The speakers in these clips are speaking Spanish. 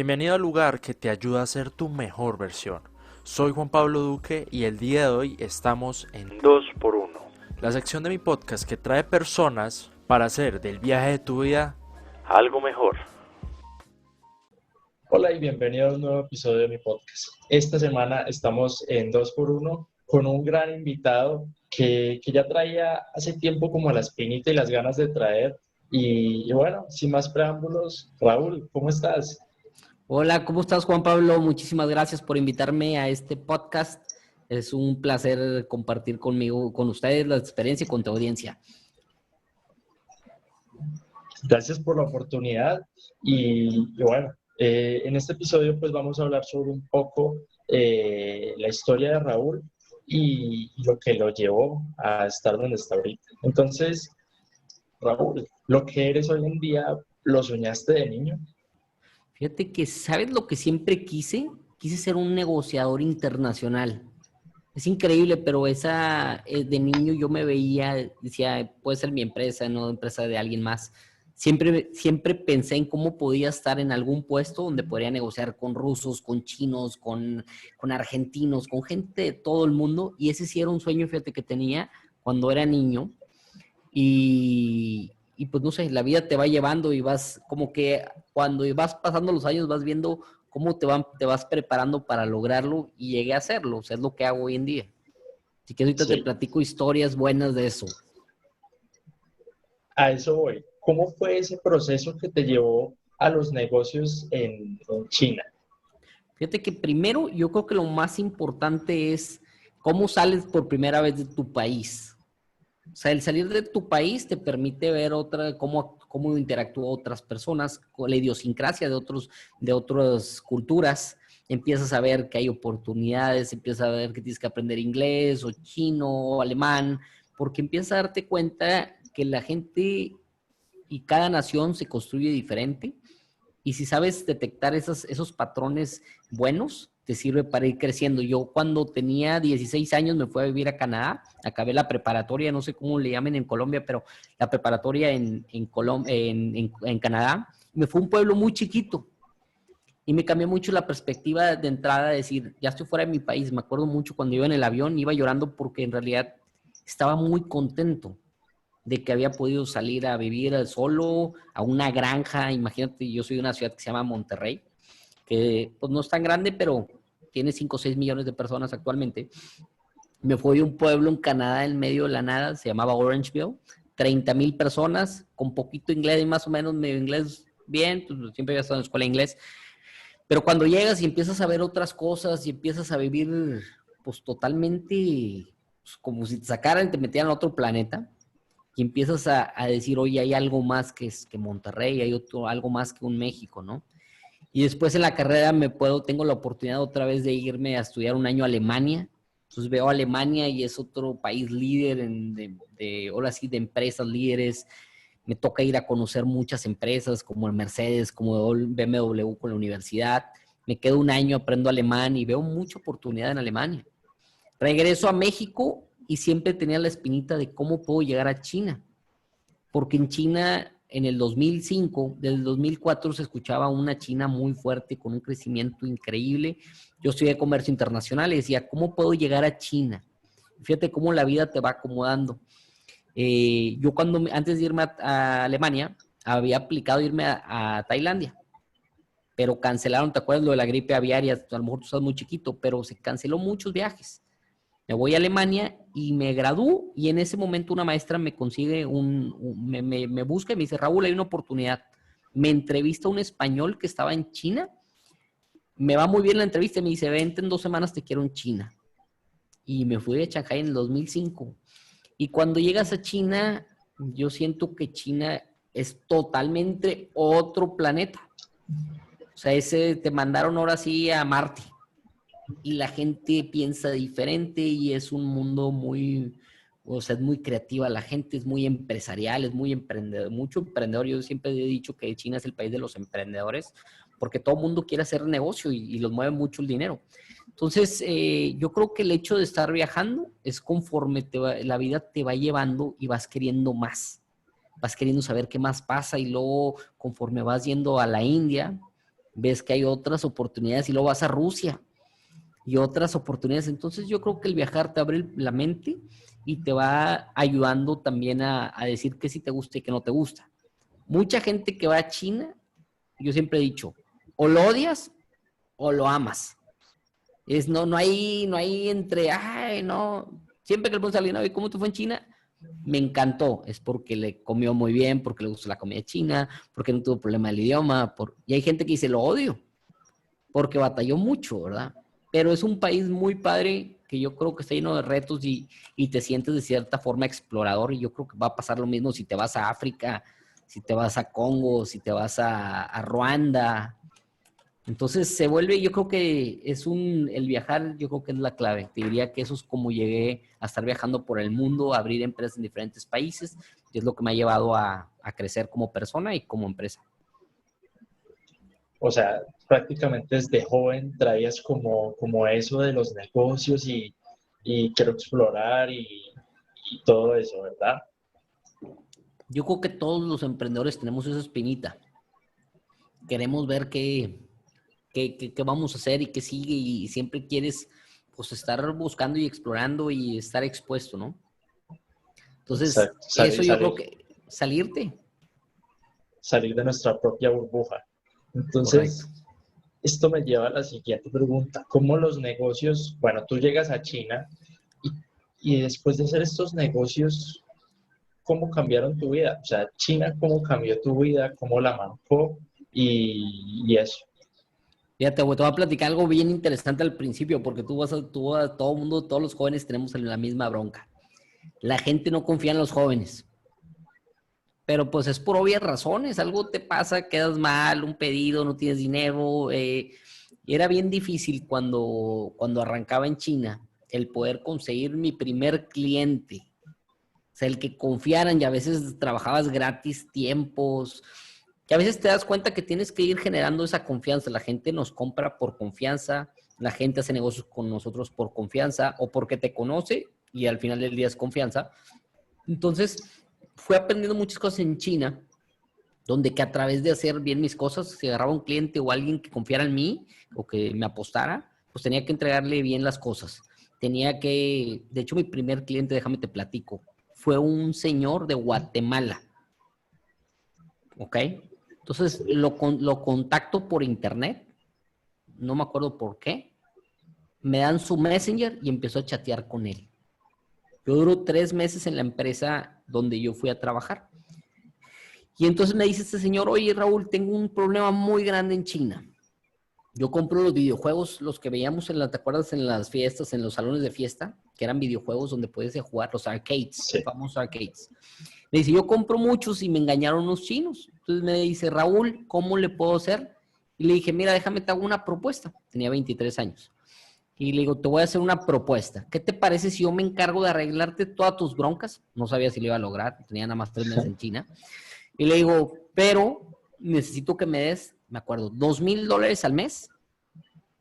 Bienvenido al lugar que te ayuda a ser tu mejor versión. Soy Juan Pablo Duque y el día de hoy estamos en 2x1, la sección de mi podcast que trae personas para hacer del viaje de tu vida algo mejor. Hola y bienvenido a un nuevo episodio de mi podcast. Esta semana estamos en 2x1 con un gran invitado que ya traía hace tiempo como la espinita y las ganas de traer. Y bueno, sin más preámbulos, Raúl, ¿cómo estás? Hola, ¿cómo estás, Juan Pablo? Muchísimas gracias por invitarme a este podcast. Es un placer compartir con ustedes la experiencia y con tu audiencia. Gracias por la oportunidad y bueno, en este episodio pues vamos a hablar sobre un poco la historia de Raúl y lo que lo llevó a estar donde está ahorita. Entonces, Raúl, lo que eres hoy en día, ¿lo soñaste de niño? Fíjate que, ¿sabes lo que siempre quise? Quise ser un negociador internacional. Es increíble, pero de niño yo me veía, decía, puede ser mi empresa, no empresa de alguien más. Siempre pensé en cómo podía estar en algún puesto donde podría negociar con rusos, con chinos, con argentinos, con gente de todo el mundo. Y ese sí era un sueño, fíjate, que tenía cuando era niño. Y pues no sé, la vida te va llevando y vas como que cuando vas pasando los años vas viendo cómo te vas preparando para lograrlo y llegué a hacerlo. O sea, es lo que hago hoy en día. Así que ahorita te Sí, platico historias buenas de eso. a eso voy. ¿Cómo fue ese proceso que te llevó a los negocios en China? Fíjate que primero yo creo que lo más importante es cómo sales por primera vez de tu país. O sea, el salir de tu país te permite ver cómo interactúan otras personas, con la idiosincrasia de otras culturas. Empiezas a ver que hay oportunidades, empiezas a ver que tienes que aprender inglés o chino o alemán, porque empiezas a darte cuenta que la gente y cada nación se construye diferente. Y si sabes detectar esos patrones buenos, te sirve para ir creciendo. Yo cuando tenía 16 años me fui a vivir a Canadá, acabé la preparatoria, no sé cómo le llamen en Colombia, pero la preparatoria en Canadá. Me fue a un pueblo muy chiquito y me cambió mucho la perspectiva de entrada, de decir, ya estoy fuera de mi país. Me acuerdo mucho cuando iba en el avión, iba llorando porque en realidad estaba muy contento de que había podido salir a vivir solo a una granja. Imagínate, yo soy de una ciudad que se llama Monterrey, que pues no es tan grande, pero tiene 5 o 6 millones de personas actualmente. Me fui a un pueblo en Canadá en medio de la nada, se llamaba Orangeville, 30,000 personas, con poquito inglés y más o menos medio inglés bien, pues siempre había estado en la escuela de inglés, pero cuando llegas y empiezas a ver otras cosas y empiezas a vivir pues totalmente pues, como si te sacaran y te metieran a otro planeta, y empiezas a decir, oye, hay algo más que Monterrey, hay algo más que un México, ¿no? Y después en la carrera tengo la oportunidad otra vez de irme a estudiar un año a Alemania. Entonces veo a Alemania y es otro país líder ahora sí, de empresas líderes. Me toca ir a conocer muchas empresas como el Mercedes, como el BMW con la universidad. Me quedo un año, aprendo alemán y veo mucha oportunidad en Alemania. Regreso a México y siempre tenía la espinita de cómo puedo llegar a China, porque en China, en el 2005, desde el 2004 se escuchaba una China muy fuerte, con un crecimiento increíble. Yo estudié comercio internacional y decía, ¿cómo puedo llegar a China? Fíjate cómo la vida te va acomodando. Yo antes de irme a Alemania, había aplicado irme a Tailandia, pero cancelaron, ¿te acuerdas lo de la gripe aviaria? A lo mejor tú estás muy chiquito, pero se canceló muchos viajes. Me voy a Alemania y me gradúo y en ese momento una maestra me consigue me busca y me dice, Raúl, hay una oportunidad. Me entrevista un español que estaba en China, me va muy bien la entrevista y me dice, vente en 2 semanas, te quiero en China. Y me fui a Shanghai en el 2005. Y cuando llegas a China, yo siento que China es totalmente otro planeta. O sea, te mandaron ahora sí a Marte y la gente piensa diferente y es un mundo o sea, es muy creativa, la gente es muy empresarial, es muy emprendedor, mucho emprendedor. Yo siempre he dicho que China es el país de los emprendedores porque todo el mundo quiere hacer negocio y los mueve mucho el dinero. Entonces, yo creo que el hecho de estar viajando es conforme la vida te va llevando y vas queriendo más, vas queriendo saber qué más pasa y luego conforme vas yendo a la India, ves que hay otras oportunidades y luego vas a Rusia y otras oportunidades. Entonces yo creo que el viajar te abre la mente y te va ayudando también a decir qué sí te gusta y qué no te gusta. Mucha gente que va a China, yo siempre he dicho, o lo odias o lo amas. No hay entre, ay, no. Siempre que le pones a alguien, oye, ¿cómo te fue en China? Me encantó. Es porque le comió muy bien, porque le gustó la comida china, porque no tuvo problema del idioma. Y hay gente que dice, lo odio, porque batalló mucho, ¿verdad? Pero es un país muy padre que yo creo que está lleno de retos y te sientes de cierta forma explorador. Y yo creo que va a pasar lo mismo si te vas a África, si te vas a Congo, si te vas a Ruanda. Entonces se vuelve, yo creo que el viajar, yo creo que es la clave. Te diría que eso es como llegué a estar viajando por el mundo, a abrir empresas en diferentes países, y es lo que me ha llevado a crecer como persona y como empresa. O sea, prácticamente desde joven traías como eso de los negocios y quiero explorar y todo eso, ¿verdad? Yo creo que todos los emprendedores tenemos esa espinita. Queremos ver qué vamos a hacer y qué sigue y siempre quieres pues estar buscando y explorando y estar expuesto, ¿no? Entonces, Exacto, eso yo creo que salirte. salir de nuestra propia burbuja. Correcto. Entonces, esto me lleva a la siguiente pregunta. ¿Cómo los negocios, bueno, tú llegas a China y después de hacer estos negocios, ¿cómo cambiaron tu vida? O sea, China, ¿cómo cambió tu vida? ¿Cómo la marcó? Y eso. Fíjate, te voy a platicar algo bien interesante al principio, porque todo el mundo, todos los jóvenes tenemos la misma bronca. La gente no confía en los jóvenes. Pero pues es por obvias razones. Algo te pasa, quedas mal, un pedido, no tienes dinero. Y era bien difícil cuando arrancaba en China el poder conseguir mi primer cliente. O sea, el que confiaran y a veces trabajabas gratis tiempos. Que a veces te das cuenta que tienes que ir generando esa confianza. La gente nos compra por confianza, la gente hace negocios con nosotros por confianza o porque te conoce y al final del día es confianza. Entonces, fui aprendiendo muchas cosas en China, donde que a través de hacer bien mis cosas, si agarraba un cliente o alguien que confiara en mí o que me apostara, pues tenía que entregarle bien las cosas. De hecho, mi primer cliente, déjame te platico, fue un señor de Guatemala, ¿ok? Entonces lo contacto por internet, no me acuerdo por qué, me dan su Messenger y empezó a chatear con él. Yo duro 3 meses en la empresa donde yo fui a trabajar. Y entonces me dice este señor, oye Raúl, tengo un problema muy grande en China. Yo compro los videojuegos, los que veíamos ¿te acuerdas? En las fiestas, en los salones de fiesta, que eran videojuegos donde puedes jugar, los arcades, Sí. famosos arcades. Me dice, yo compro muchos y me engañaron unos chinos. Entonces me dice, Raúl, ¿cómo le puedo hacer? Y le dije, mira, déjame te hago una propuesta. Tenía 23 años. Y le digo, te voy a hacer una propuesta. ¿Qué te parece si yo me encargo de arreglarte todas tus broncas? No sabía si lo iba a lograr. Tenía nada más 3 meses en China. Y le digo, pero necesito que me des, me acuerdo, $2,000 al mes,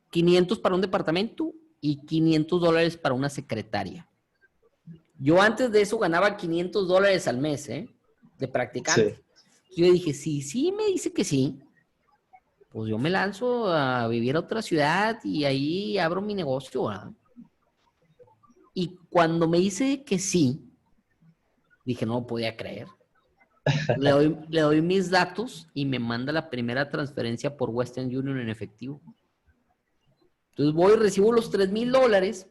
500 para un departamento y $500 para una secretaria. Yo antes de eso ganaba $500 al mes, de practicante. Sí. Yo dije, sí, me dice que sí, pues yo me lanzo a vivir a otra ciudad y ahí abro mi negocio, ¿verdad? Y cuando me dice que sí, dije, no podía creer. Le doy mis datos y me manda la primera transferencia por Western Union en efectivo. Entonces voy y recibo los $3,000.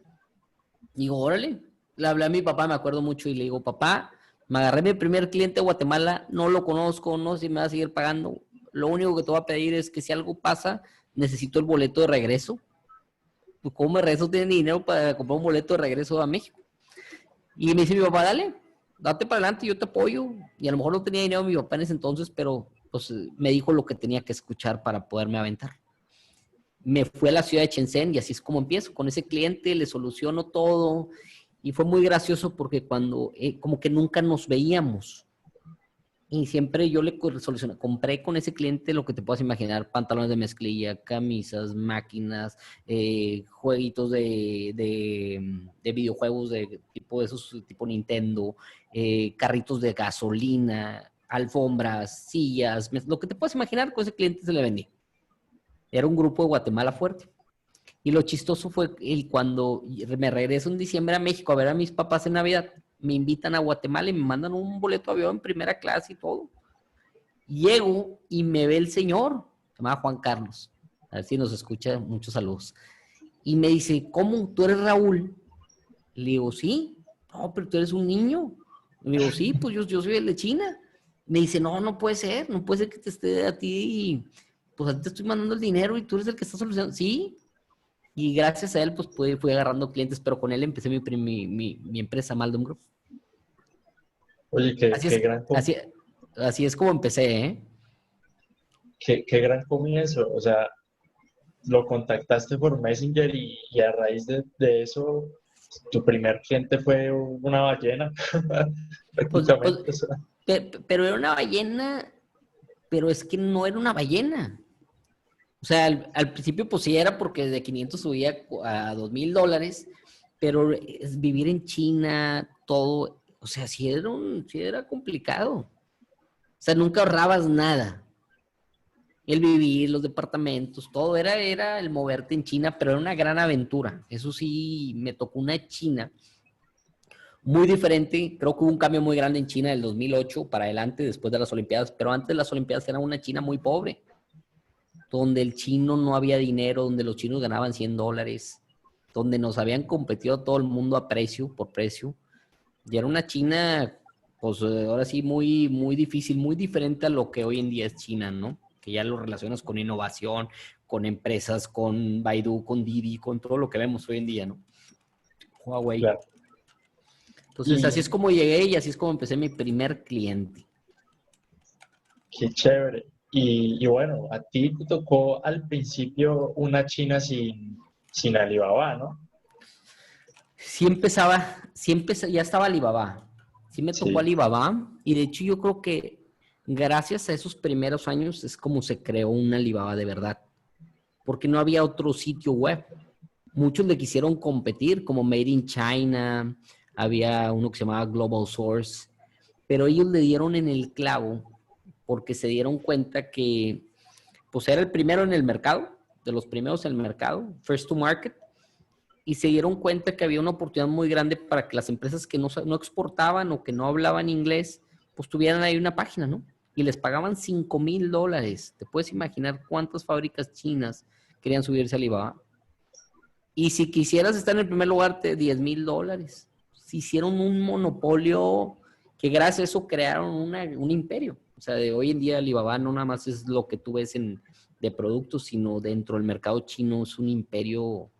Digo, órale. Le hablé a mi papá, me acuerdo mucho, y le digo, papá, me agarré mi primer cliente de Guatemala, no lo conozco, no sé si me va a seguir pagando. Lo único que te voy a pedir es que si algo pasa, necesito el boleto de regreso. Pues, ¿cómo me regreso? ¿Tiene dinero para comprar un boleto de regreso a México? Y me dice mi papá, dale, date para adelante, yo te apoyo. Y a lo mejor no tenía dinero mi papá en ese entonces, pero pues me dijo lo que tenía que escuchar para poderme aventar. Me fui a la ciudad de Shenzhen y así es como empiezo. Con ese cliente le soluciono todo y fue muy gracioso porque como que nunca nos veíamos. Y siempre yo le solucioné, compré con ese cliente lo que te puedas imaginar, pantalones de mezclilla, camisas, máquinas, jueguitos de videojuegos de esos tipo Nintendo, carritos de gasolina, alfombras, sillas, lo que te puedas imaginar, con ese cliente se le vendí. Era un grupo de Guatemala fuerte. Y lo chistoso fue cuando me regreso en diciembre a México a ver a mis papás en Navidad, me invitan a Guatemala y me mandan un boleto de avión en primera clase y todo. Llego y me ve el señor, se llama Juan Carlos, a ver si nos escucha, muchos saludos. Y me dice, ¿cómo? ¿Tú eres Raúl? Le digo, sí. No, pero tú eres un niño. Le digo, sí, pues yo soy el de China. Me dice, no puede ser, no puede ser que te esté a ti y pues a ti te estoy mandando el dinero y tú eres el que está solucionando. Sí, y gracias a él, pues fui agarrando clientes, pero con él empecé mi empresa, Maldon Group. Oye, Así es, así es como empecé, ¿eh? Qué gran comienzo. O sea, lo contactaste por Messenger y a raíz de eso, tu primer cliente fue una ballena, Pues, prácticamente. O sea, pero era una ballena, pero es que no era una ballena. O sea, al principio pues sí era porque de 500 subía a $2,000, pero vivir en China, todo, o sea, sí era complicado. O sea, nunca ahorrabas nada. El vivir, los departamentos, todo era el moverte en China, pero era una gran aventura. Eso sí, me tocó una China muy diferente. Creo que hubo un cambio muy grande en China del 2008 para adelante, después de las Olimpiadas, pero antes de las Olimpiadas era una China muy pobre, donde el chino no había dinero, donde los chinos ganaban $100, donde nos habían competido todo el mundo a precio, por precio. Y era una China, pues ahora sí, muy, muy difícil, muy diferente a lo que hoy en día es China, ¿no? Que ya lo relacionas con innovación, con empresas, con Baidu, con Didi, con todo lo que vemos hoy en día, ¿no? Huawei. claro. Entonces, así es Y como llegué y así es como empecé mi primer cliente. qué chévere. Y bueno, a ti te tocó al principio una China sin Alibaba, ¿no? Ya estaba Alibaba. Sí me tocó Sí. Alibaba y de hecho yo creo que gracias a esos primeros años es como se creó una Alibaba de verdad, porque no había otro sitio web. Muchos le quisieron competir como Made in China, había uno que se llamaba Global Source, pero ellos le dieron en el clavo porque se dieron cuenta que pues era el primero en el mercado, de los primeros en el mercado, first to market, y se dieron cuenta que había una oportunidad muy grande para que las empresas que no exportaban o que no hablaban inglés, pues tuvieran ahí una página, ¿no? Y les pagaban $5,000. ¿Te puedes imaginar cuántas fábricas chinas querían subirse a Alibaba? Y si quisieras estar en el primer lugar, te $10,000. Se hicieron un monopolio que gracias a eso crearon un imperio. O sea, de hoy en día Alibaba no nada más es lo que tú ves de productos, sino dentro del mercado chino es un imperio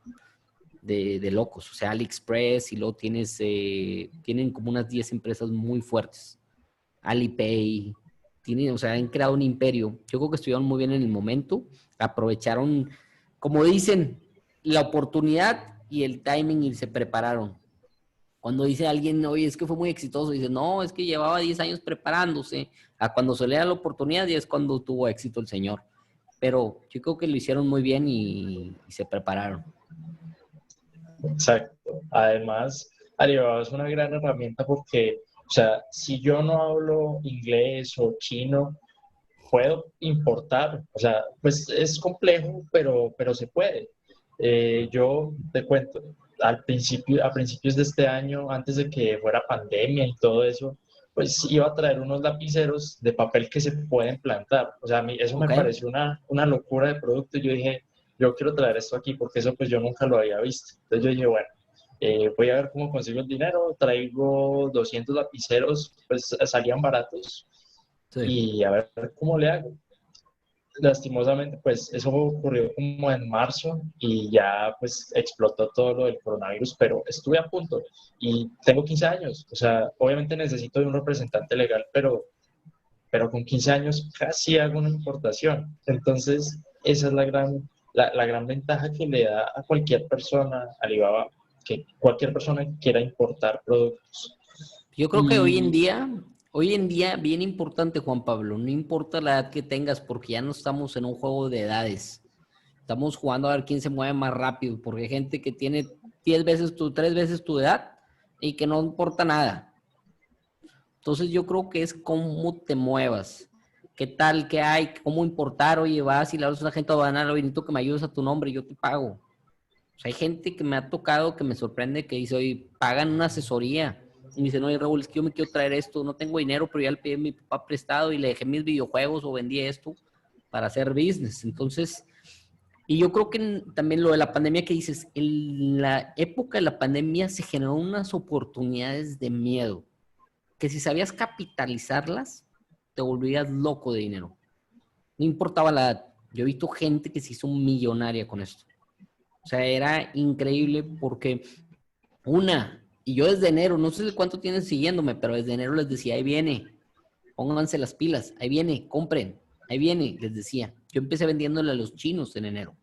de locos. O sea, AliExpress y luego tienen como unas 10 empresas muy fuertes. Alipay, o sea, han creado un imperio. Yo creo que estuvieron muy bien en el momento, aprovecharon, como dicen, la oportunidad y el timing y se prepararon. Cuando dice alguien, oye, es que fue muy exitoso, dice, no, es que llevaba 10 años preparándose, a cuando se le da la oportunidad y es cuando tuvo éxito el señor. Pero yo creo que lo hicieron muy bien y se prepararon. Exacto. Además, Alibaba es una gran herramienta porque, o sea, si yo no hablo inglés o chino, puedo importar. O sea, pues es complejo, pero se puede. Yo te cuento, a principios de este año, antes de que fuera pandemia y todo eso, pues iba a traer unos lapiceros de papel que se pueden plantar. O sea, a mí eso me ¿Ok? pareció una locura de producto. Yo dije, yo quiero traer esto aquí porque eso pues yo nunca lo había visto. Entonces yo dije, bueno, voy a ver cómo consigo el dinero, traigo 200 lapiceros, pues salían baratos Sí. y a ver cómo le hago. Lastimosamente, pues eso ocurrió como en marzo y ya pues explotó todo lo del coronavirus, pero estuve a punto y tengo 15 años, o sea, obviamente necesito de un representante legal, pero con 15 años casi hago una importación. Entonces, esa es la gran ventaja que le da a cualquier persona, Alibaba, que cualquier persona que quiera importar productos. Yo creo que Y hoy en día, bien importante, Juan Pablo, no importa la edad que tengas, porque ya no estamos en un juego de edades. Estamos jugando a ver quién se mueve más rápido, porque hay gente que tiene 3 veces tu edad y que no importa nada. Entonces yo creo que es cómo te muevas. ¿qué tal? ¿Qué hay? ¿Cómo importar? Oye, vas y le hablas a una gente aduanal, oye, necesito que me ayudes a tu nombre y yo te pago. O sea, hay gente que me ha tocado que me sorprende que dice, oye, pagan una asesoría. Y me dicen, oye, Raúl, es que yo me quiero traer esto, no tengo dinero, pero ya le pedí a mi papá prestado y le dejé mis videojuegos o vendí esto para hacer business. Entonces, y yo creo que también lo de la pandemia que dices, en la época de la pandemia se generaron unas oportunidades de miedo, que si sabías capitalizarlas, te volvías loco de dinero. No importaba la edad. Yo he visto gente que se hizo millonaria con esto. O sea, era increíble porque y yo desde enero, no sé cuánto tienen siguiéndome, pero desde enero les decía, ahí viene, pónganse las pilas, ahí viene, compren, ahí viene, les decía. Yo empecé vendiéndole a los chinos en enero.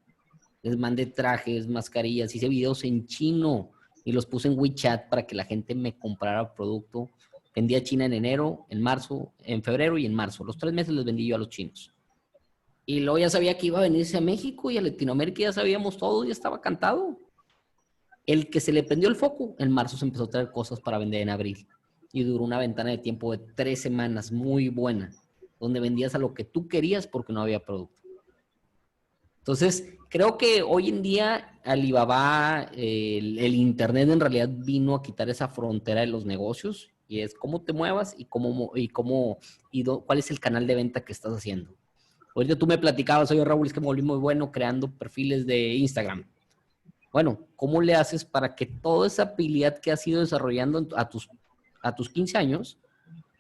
Les mandé trajes, mascarillas, hice videos en chino y los puse en WeChat para que la gente me comprara producto. Vendí a China en enero, en marzo, en febrero y en marzo. Los 3 meses les vendí yo a los chinos. Y luego ya sabía que iba a venirse a México y a Latinoamérica, ya sabíamos todo, ya estaba cantado. El que se le prendió el foco, en marzo se empezó a traer cosas para vender en abril. Y duró una ventana de tiempo de 3 semanas muy buena, donde vendías a lo que tú querías porque no había producto. Entonces, creo que hoy en día Alibaba, el Internet en realidad vino a quitar esa frontera de los negocios y es cómo te muevas y cuál es el canal de venta que estás haciendo. Ahorita tú me platicabas, oye Raúl, es que me volví muy bueno creando perfiles de Instagram. Bueno, ¿cómo le haces para que toda esa habilidad que has ido desarrollando a tus 15 años,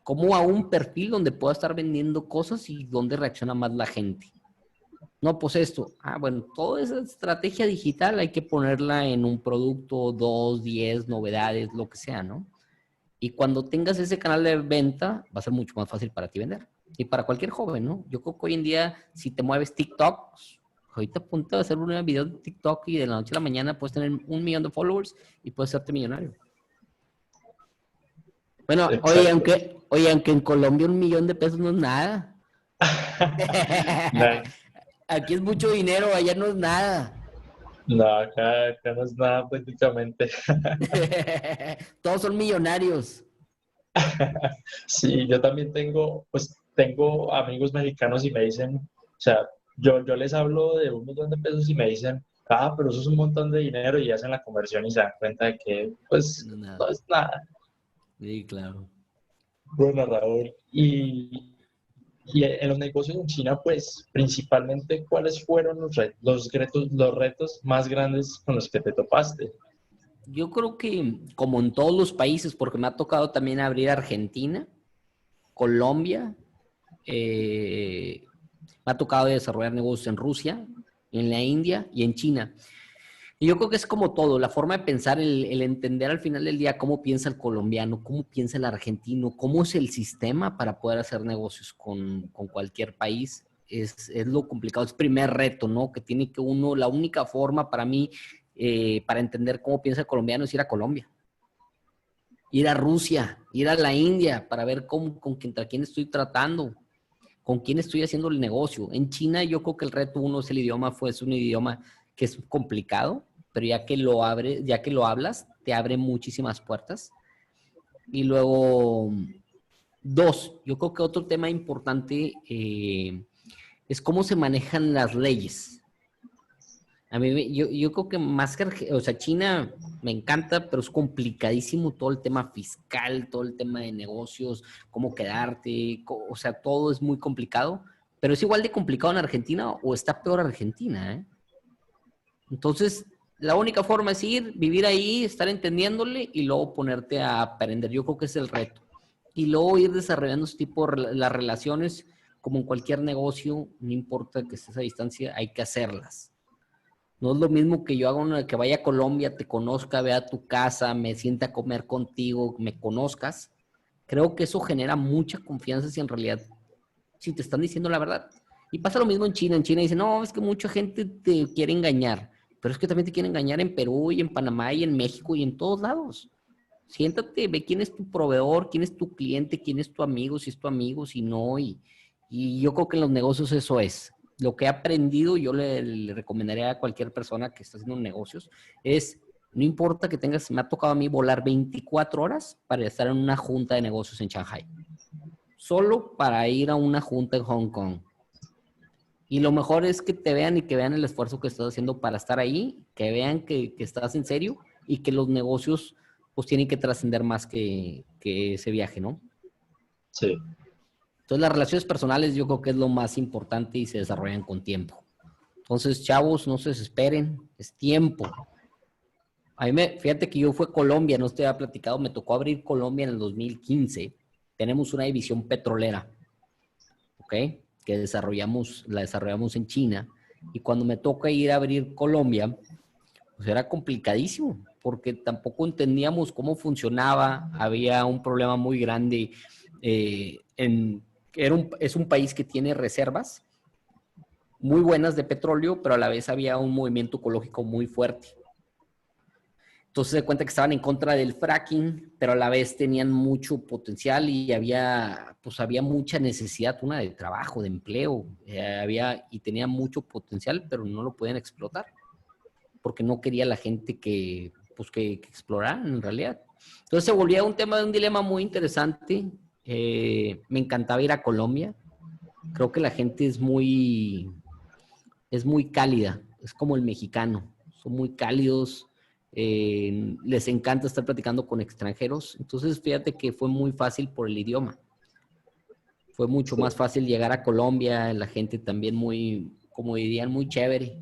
cómo a un perfil donde pueda estar vendiendo cosas y donde reacciona más la gente? No, pues esto. Bueno, toda esa estrategia digital hay que ponerla en un producto, 2, 10 novedades, lo que sea, ¿no? Y cuando tengas ese canal de venta, va a ser mucho más fácil para ti vender. Y para cualquier joven, ¿no? Yo creo que hoy en día, si te mueves TikTok, pues, ahorita ponte a hacer un video de TikTok y de la noche a la mañana puedes tener 1 millón de followers y puedes hacerte millonario. Bueno, oye, aunque en Colombia 1 millón de pesos no es nada. Aquí es mucho dinero, allá no es nada. No, acá no es nada prácticamente. Todos son millonarios. Sí, yo también tengo amigos mexicanos y me dicen, o sea, yo les hablo de 1 millón de pesos y me dicen, pero eso es un montón de dinero y hacen la conversión y se dan cuenta de que, pues, No es nada. no es nada. Sí, claro. Bueno, Raúl, y en los negocios en China, pues, principalmente, ¿cuáles fueron los retos más grandes con los que te topaste? Yo creo que como en todos los países, porque me ha tocado también abrir Argentina, Colombia, me ha tocado desarrollar negocios en Rusia, en la India y en China. Y yo creo que es como todo, la forma de pensar, el entender al final del día cómo piensa el colombiano, cómo piensa el argentino, cómo es el sistema para poder hacer negocios con cualquier país, es lo complicado, es el primer reto, ¿no? Que tiene que uno, la única forma para mí, para entender cómo piensa el colombiano es ir a Colombia, ir a Rusia, ir a la India, para ver contra quién estoy tratando, con quién estoy haciendo el negocio. En China yo creo que el reto uno es el idioma, es un idioma que es complicado, pero ya que lo hablas, te abre muchísimas puertas. Y luego, 2, yo creo que otro tema importante es cómo se manejan las leyes. Yo creo que más que, o sea, China me encanta, pero es complicadísimo todo el tema fiscal, todo el tema de negocios, cómo quedarte, o sea, todo es muy complicado, pero es igual de complicado en Argentina o está peor Argentina, ¿eh? Entonces, la única forma es ir, vivir ahí, estar entendiéndole y luego ponerte a aprender. Yo creo que es el reto. Y luego ir desarrollando ese tipo de las relaciones, como en cualquier negocio, no importa que estés a distancia, hay que hacerlas. No es lo mismo que yo haga que vaya a Colombia, te conozca, vea tu casa, me sienta a comer contigo, me conozcas. Creo que eso genera mucha confianza si te están diciendo la verdad. Y pasa lo mismo en China. En China dicen, no, es que mucha gente te quiere engañar. Pero es que también te quieren engañar en Perú y en Panamá y en México y en todos lados. Siéntate, ve quién es tu proveedor, quién es tu cliente, quién es tu amigo, si es tu amigo, si no. Y yo creo que en los negocios eso es. Lo que he aprendido, yo le recomendaría a cualquier persona que está haciendo negocios, es, no importa que me ha tocado a mí volar 24 horas para estar en una junta de negocios en Shanghai. solo para ir a una junta en Hong Kong. Y lo mejor es que te vean y que vean el esfuerzo que estás haciendo para estar ahí, que vean que estás en serio y que los negocios pues tienen que trascender más que ese viaje, ¿no? Sí. Entonces las relaciones personales yo creo que es lo más importante y se desarrollan con tiempo. Entonces, chavos, no se desesperen, es tiempo. Fíjate que yo fui a Colombia, no te había platicado, me tocó abrir Colombia en el 2015. Tenemos una división petrolera, ¿ok? Que la desarrollamos en China. Y cuando me toca ir a abrir Colombia, pues era complicadísimo, porque tampoco entendíamos cómo funcionaba. Había un problema muy grande. Es un país que tiene reservas muy buenas de petróleo, pero a la vez había un movimiento ecológico muy fuerte. Entonces se cuenta que estaban en contra del fracking, pero a la vez tenían mucho potencial y había mucha necesidad, una de trabajo, de empleo, y tenía mucho potencial, pero no lo podían explotar, porque no quería la gente que exploraran en realidad. Entonces se volvía un tema de un dilema muy interesante. Me encantaba ir a Colombia. Creo que la gente es muy cálida, es como el mexicano, son muy cálidos, les encanta estar platicando con extranjeros. Entonces, fíjate que fue muy fácil por el idioma. Fue mucho más fácil llegar a Colombia, la gente también muy, como dirían, muy chévere.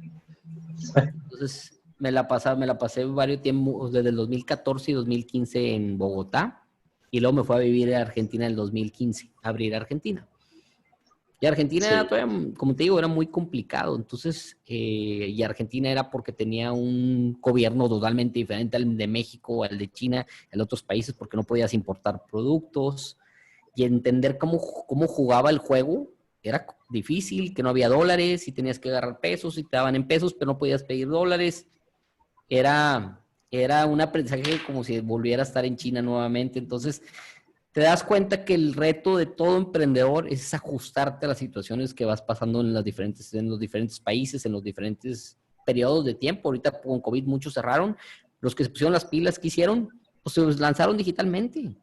Entonces, me la pasé varios tiempos, desde el 2014 y 2015 en Bogotá, y luego me fui a vivir a Argentina en el 2015, a abrir Argentina. Y Argentina, todavía, como te digo, era muy complicado. Entonces, y Argentina era porque tenía un gobierno totalmente diferente al de México, al de China, al de otros países, porque no podías importar productos. Y entender cómo jugaba el juego era difícil, que no había dólares, y tenías que agarrar pesos, y te daban en pesos, pero no podías pedir dólares. Era un aprendizaje como si volviera a estar en China nuevamente. Entonces, te das cuenta que el reto de todo emprendedor es ajustarte a las situaciones que vas pasando en los diferentes países, en los diferentes periodos de tiempo. Ahorita con COVID muchos cerraron. Los que se pusieron las pilas, ¿qué hicieron? Pues se lanzaron digitalmente.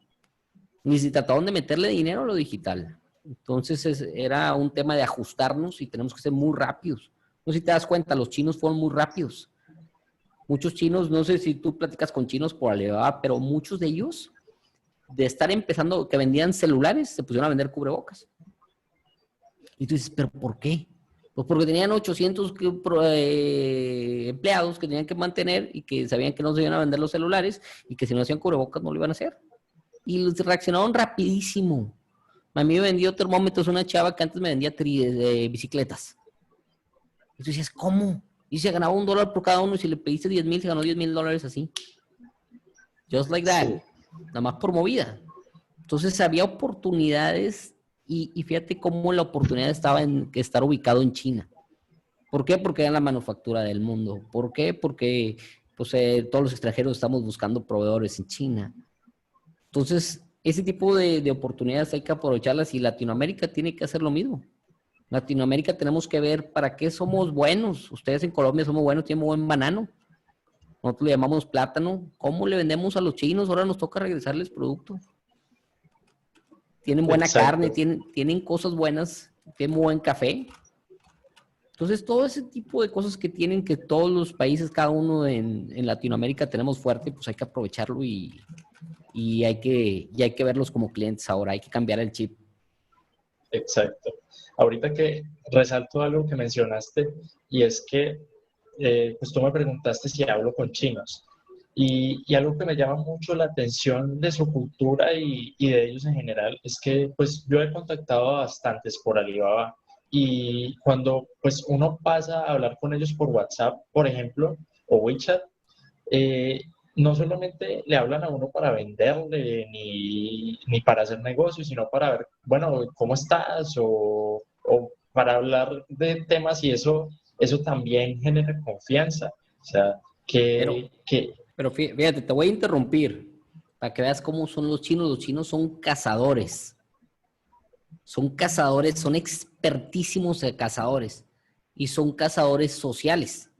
Ni si trataron de meterle dinero a lo digital. Entonces era un tema de ajustarnos y tenemos que ser muy rápidos. No sé si te das cuenta, los chinos fueron muy rápidos. Muchos chinos, no sé si tú platicas con chinos por Alibaba, pero muchos de ellos de estar empezando, que vendían celulares, se pusieron a vender cubrebocas. Y tú dices, ¿pero por qué? Pues porque tenían 800 empleados que tenían que mantener y que sabían que no se iban a vender los celulares y que si no hacían cubrebocas no lo iban a hacer. Y reaccionaron rapidísimo. A mí me vendió termómetros una chava que antes me vendía bicicletas. Y tú dices, ¿cómo? Y se ganaba $1 por cada uno y si le pediste 10,000, se ganó $10,000 así. Just like that. Sí. Nada más por movida. Entonces había oportunidades y fíjate cómo la oportunidad estaba en estar ubicado en China. ¿Por qué? Porque era la manufactura del mundo. ¿Por qué? Porque pues, todos los extranjeros estamos buscando proveedores en China. Entonces, ese tipo de oportunidades hay que aprovecharlas y Latinoamérica tiene que hacer lo mismo. Latinoamérica tenemos que ver para qué somos buenos. Ustedes en Colombia somos buenos, tienen buen banano. Nosotros le llamamos plátano. ¿Cómo le vendemos a los chinos? Ahora nos toca regresarles producto. Tienen buena carne, tienen cosas buenas, tienen buen café. Entonces, todo ese tipo de cosas que tienen que todos los países, cada uno en Latinoamérica tenemos fuerte, pues hay que aprovecharlo y hay que verlos como clientes ahora, hay que cambiar el chip. Exacto. Ahorita que resalto algo que mencionaste, y es que pues tú me preguntaste si hablo con chinos. Y algo que me llama mucho la atención de su cultura y de ellos en general es que pues yo he contactado a bastantes por Alibaba y cuando pues uno pasa a hablar con ellos por WhatsApp, por ejemplo, o WeChat, no solamente le hablan a uno para venderle ni para hacer negocios, sino para ver, bueno, ¿cómo estás? O para hablar de temas y eso también genera confianza. O sea, pero fíjate, te voy a interrumpir para que veas cómo son los chinos. Los chinos son cazadores. Son cazadores, son expertísimos cazadores. Y son cazadores sociales.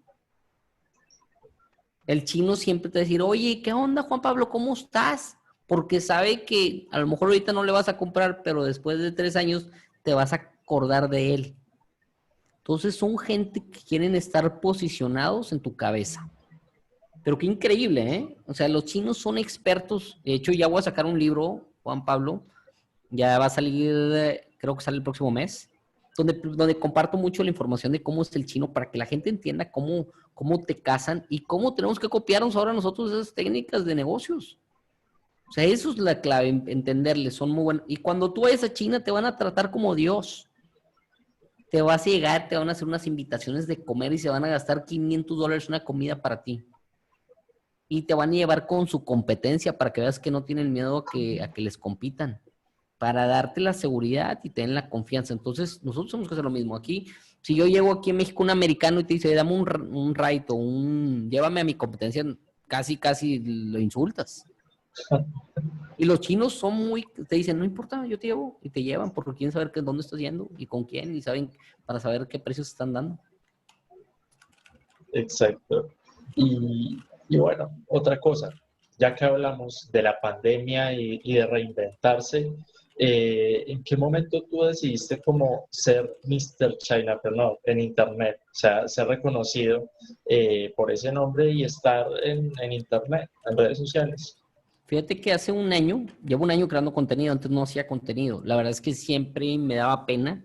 El chino siempre te va a decir, oye, ¿qué onda, Juan Pablo? ¿Cómo estás? porque sabe que a lo mejor ahorita no le vas a comprar, pero después de 3 años te vas a acordar de él. Entonces son gente que quieren estar posicionados en tu cabeza. Pero qué increíble, ¿eh? O sea, los chinos son expertos. De hecho, ya voy a sacar un libro, Juan Pablo. Ya va a salir, creo que sale el próximo mes, donde comparto mucho la información de cómo es el chino para que la gente entienda cómo te casan y cómo tenemos que copiarnos ahora nosotros esas técnicas de negocios. O sea, eso es la clave, entenderles, son muy buenos. Y cuando tú vayas a China te van a tratar como Dios. Te vas a llegar, te van a hacer unas invitaciones de comer y se van a gastar $500 una comida para ti. Y te van a llevar con su competencia para que veas que no tienen miedo a que les compitan, para darte la seguridad y tener la confianza. Entonces, nosotros tenemos que hacer lo mismo. Aquí, si yo llego aquí en México un americano y te dice, dame un ride o llévame a mi competencia, casi lo insultas. Y los chinos te dicen, no importa, yo te llevo, y te llevan porque quieren saber dónde estás yendo y con quién, y saben, para saber qué precios están dando. Exacto. Y bueno, otra cosa, ya que hablamos de la pandemia y de reinventarse, ¿en qué momento tú decidiste como ser Mr. Chinapreneur en Internet? O sea, ser reconocido por ese nombre y estar en Internet, en redes sociales. Fíjate que llevo un año creando contenido, antes no hacía contenido. La verdad es que siempre me daba pena,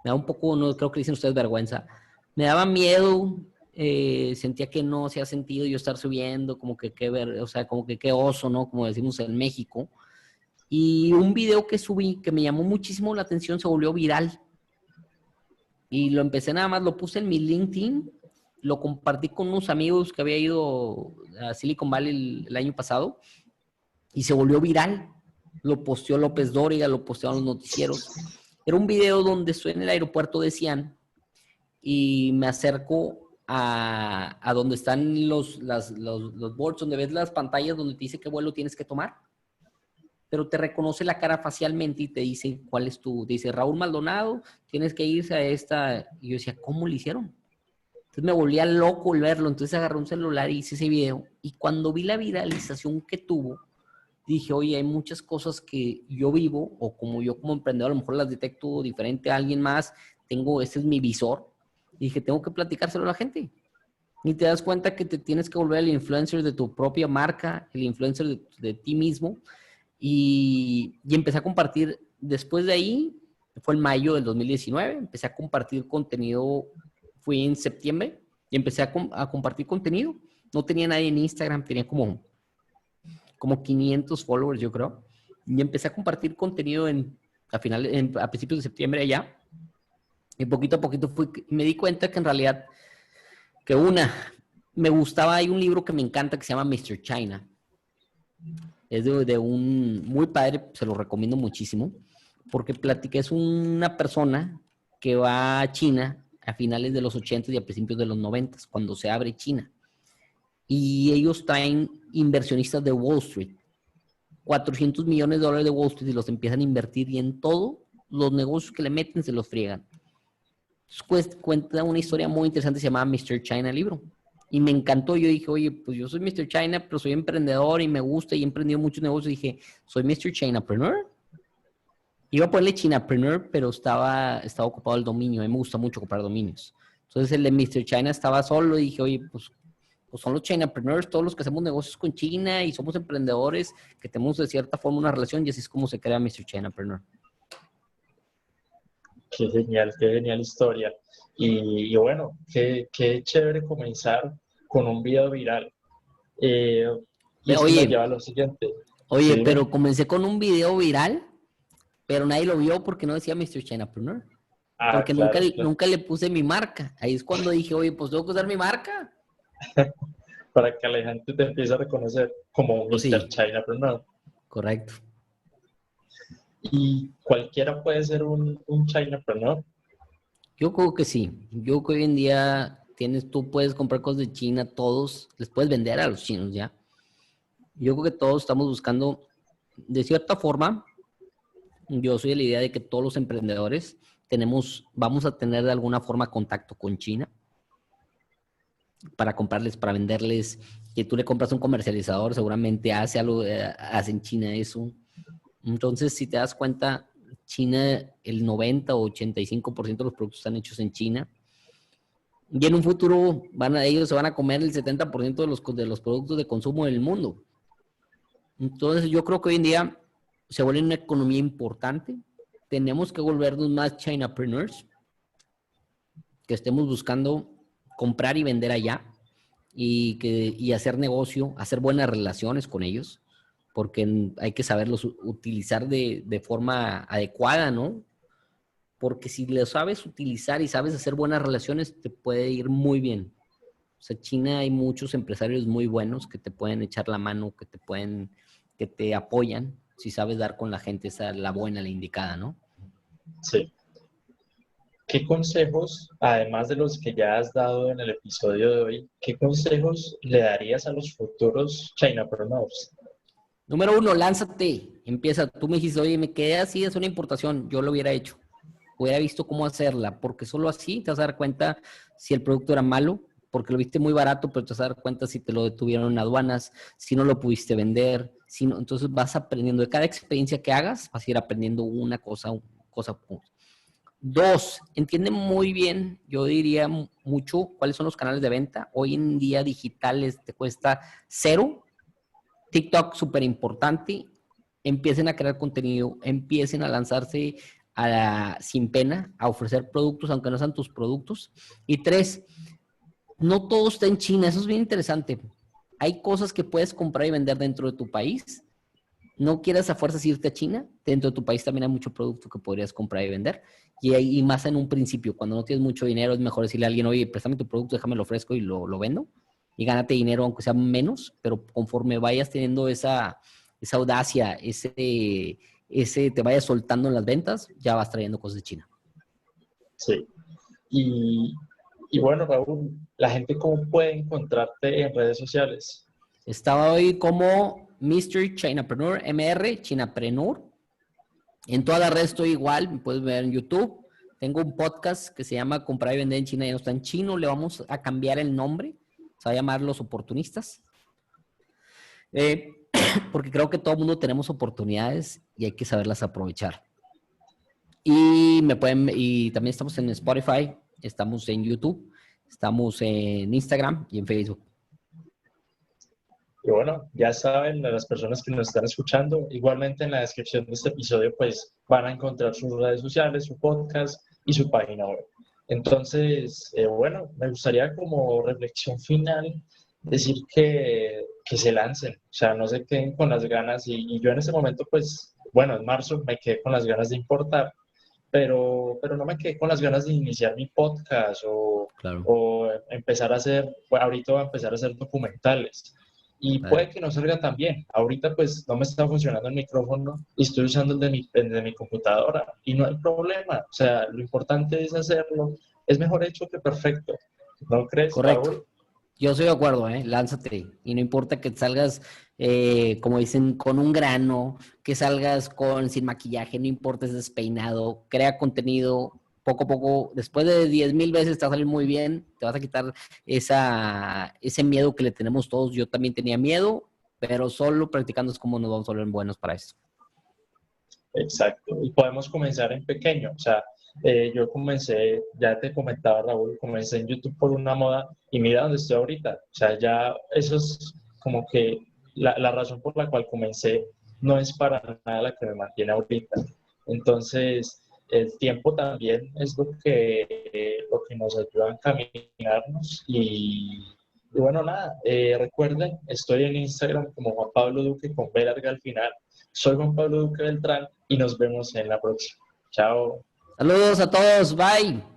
me daba un poco, no creo que dicen ustedes vergüenza, me daba miedo, sentía que no hacía sentido yo estar subiendo, como que o sea, como que qué oso, ¿no? Como decimos en México. Y un video que subí que me llamó muchísimo la atención se volvió viral. Y lo empecé nada más, lo puse en mi LinkedIn, lo compartí con unos amigos que había ido a Silicon Valley el año pasado y se volvió viral. Lo posteó López Dóriga, lo postearon los noticieros. Era un video donde estoy en el aeropuerto de Xi'an y me acerco a donde están los boards, donde ves las pantallas donde te dice qué vuelo tienes que tomar, pero te reconoce la cara facialmente y te dice cuál es te dice Raúl Maldonado, tienes que irse a esta. Y yo decía, ¿cómo lo hicieron? Entonces me volvía loco al verlo, entonces agarré un celular y hice ese video, y cuando vi la viralización que tuvo, dije, oye, hay muchas cosas que yo vivo, o como yo como emprendedor, a lo mejor las detecto diferente a alguien más, ese es mi visor, y dije, tengo que platicárselo a la gente. Y te das cuenta que te tienes que volver el influencer de tu propia marca, el influencer de ti mismo, y empecé a compartir. Después de ahí, fue en mayo del 2019, empecé a compartir contenido, fui en septiembre, y empecé a compartir contenido. No tenía nadie en Instagram, tenía como 500 followers, yo creo. Y empecé a compartir contenido a principios de septiembre allá. Y poquito a poquito me di cuenta que en realidad, me gustaba, hay un libro que me encanta que se llama Mr. China. Es de un muy padre, se lo recomiendo muchísimo, porque es una persona que va a China a finales de los 80 y a principios de los 90, cuando se abre China. Y ellos traen inversionistas de Wall Street, $400 millones de Wall Street, y los empiezan a invertir, y en todos los negocios que le meten se los friegan. Entonces, cuenta una historia muy interesante, se llama Mr. China el libro. Y me encantó. Yo dije, oye, pues yo soy Mr. China, pero soy emprendedor y me gusta y he emprendido muchos negocios. Y dije, soy Mr. Chinapreneur. Iba a ponerle Chinapreneur, pero estaba ocupado el dominio. A mí me gusta mucho comprar dominios. Entonces el de Mr. China estaba solo y dije, oye, pues son los Chinapreneurs, todos los que hacemos negocios con China y somos emprendedores, que tenemos de cierta forma una relación, y así es como se crea Mr. Chinapreneur. Qué genial historia. Y bueno, qué chévere comenzar con un video viral. Y esto me lleva a lo siguiente. Oye, ¿Sí? pero comencé con un video viral, pero nadie lo vio porque no decía Mr. Chinapreneur. Porque claro. nunca le puse mi marca. Ahí es cuando dije, oye, pues tengo que usar mi marca. Para que la gente te empiece a reconocer como un Sí. Mr. Chinapreneur. Correcto. ¿Y cualquiera puede ser un Chinapreneur? Yo creo que sí. Yo creo que hoy en día tú puedes comprar cosas de China, todos les puedes vender a los chinos ya. Yo creo que todos estamos buscando, de cierta forma, yo soy de la idea de que todos los emprendedores vamos a tener de alguna forma contacto con China. para comprarles, para venderles, que tú le compras a un comercializador, seguramente hace algo, hace en China eso. Entonces, si te das cuenta, China, el 90 o 85% de los productos están hechos en China. Y en un futuro ellos se van a comer el 70% de los productos de consumo del mundo. Entonces, yo creo que hoy en día se vuelve una economía importante. Tenemos que volvernos más Chinapreneurs, que estemos buscando comprar y vender allá y hacer negocio, hacer buenas relaciones con ellos, porque hay que saberlos utilizar de forma adecuada, ¿no? Porque si lo sabes utilizar y sabes hacer buenas relaciones, te puede ir muy bien. O sea, China hay muchos empresarios muy buenos que te pueden echar la mano, que te apoyan, si sabes dar con la gente la buena, la indicada, ¿no? Sí. ¿Qué consejos, además de los que ya has dado en el episodio de hoy, qué consejos le darías a los futuros Chinapreneurs? Número 1, lánzate, empieza. Tú me dijiste, oye, me quedé así, es una importación, yo lo hubiera hecho. Hubiera visto cómo hacerla, porque solo así te vas a dar cuenta si el producto era malo, porque lo viste muy barato, pero te vas a dar cuenta si te lo detuvieron en aduanas, si no lo pudiste vender, si no, entonces vas aprendiendo. De cada experiencia que hagas, vas a ir aprendiendo una cosa. 2, entiende muy bien, yo diría mucho, cuáles son los canales de venta. Hoy en día digitales te cuesta 0. TikTok, súper importante. Empiecen a crear contenido, empiecen a lanzarse sin pena, a ofrecer productos, aunque no sean tus productos. Y 3, no todo está en China, eso es bien interesante. Hay cosas que puedes comprar y vender dentro de tu país. No quieras a fuerzas irte a China, dentro de tu país también hay mucho producto que podrías comprar y vender. Y más en un principio, cuando no tienes mucho dinero, es mejor decirle a alguien, oye, préstame tu producto, déjame lo ofrezco y lo vendo. Y gánate dinero, aunque sea menos, pero conforme vayas teniendo esa audacia, te vayas soltando en las ventas, ya vas trayendo cosas de China. Sí. Y bueno, Raúl, ¿la gente cómo puede encontrarte en redes sociales? Estaba hoy como Mr. Chinapreneur, MR, Chinapreneur. En todas las redes estoy igual, me puedes ver en YouTube. Tengo un podcast que se llama Comprar y Vender en China, ya no está en chino, le vamos a cambiar el nombre, se va a llamar Los Oportunistas. Porque creo que todo el mundo tenemos oportunidades y hay que saberlas aprovechar. Y también estamos en Spotify, estamos en YouTube, estamos en Instagram y en Facebook. Y bueno, ya saben, las personas que nos están escuchando, igualmente en la descripción de este episodio, pues van a encontrar sus redes sociales, su podcast y su página web. Entonces, bueno, me gustaría como reflexión final decir que se lancen, o sea, no se queden con las ganas y yo en ese momento, pues, bueno, en marzo me quedé con las ganas de importar, pero no me quedé con las ganas de iniciar mi podcast Claro. o empezar a hacer, bueno, ahorita voy a empezar a hacer documentales. Y puede que no salga tan bien. Ahorita pues no me está funcionando el micrófono y estoy usando el de mi computadora y no hay problema. O sea, lo importante es hacerlo. Es mejor hecho que perfecto. ¿No crees, Correcto. Raúl? Yo estoy de acuerdo, lánzate. Y no importa que salgas, como dicen, con un grano, que salgas sin maquillaje, no importa, es despeinado, crea contenido poco a poco. Después de 10,000 veces te va a salir muy bien, te vas a quitar ese miedo que le tenemos todos. Yo también tenía miedo, pero solo practicando es como nos vamos a volver buenos para esto. Exacto. Y podemos comenzar en pequeño. O sea, yo comencé, ya te comentaba Raúl, comencé en YouTube por una moda y mira dónde estoy ahorita. O sea, ya eso es como que la razón por la cual comencé no es para nada la que me mantiene ahorita. Entonces, el tiempo también es lo que nos ayuda a encaminarnos y bueno, nada, recuerden, estoy en Instagram como Juan Pablo Duque con B larga al final. Soy Juan Pablo Duque Beltrán y nos vemos en la próxima. Chao. Saludos a todos, bye.